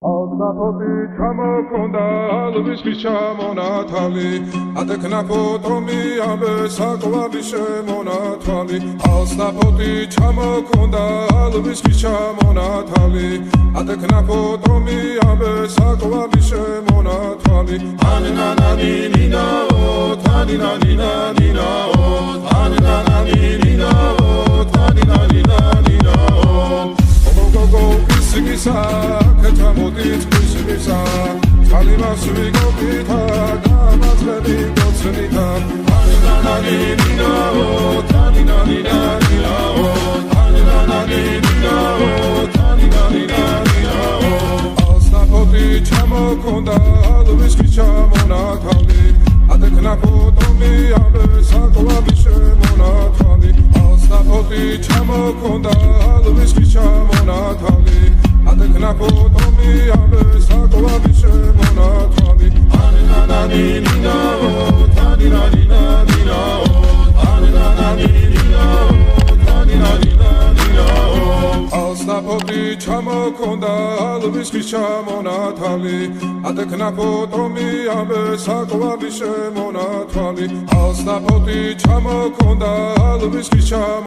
Alnapoti ჩამოქონდა ალვისის ჩამონათალი ატექნა ფოტომი ამე საკვალი შემონათალი ალნაპoti ჩამოქონდა ალვისის ჩამონათალი ატექნა ფოტომი ამე საკვალი შემონათალი ანანანინინაო თანინანინანინაო ანანანინინაო თანინანინანინაო ოგოგოგო ისგისა Ketamodit kuzimisa Kalimas vigopita Gamazveli gotsenita Anananina-o Taninanina-nina-o Anananina-o Taninanina-nina-o Alsnapoti chamokonda Alviski chamonatali Adekna potomi Abe sakovavi shemonatali Alsnapoti chamokonda Alviski chamonatali Adekna potomi abe sakovavi shemonatali Anananina-o Taninanina-nina-o Anananina-o Taninanina-nina-o Alsnapoti chamokonda alviskis chamonatali Adekna potomi abe sakovavi shemonatali Alsnapoti chamokonda alviskis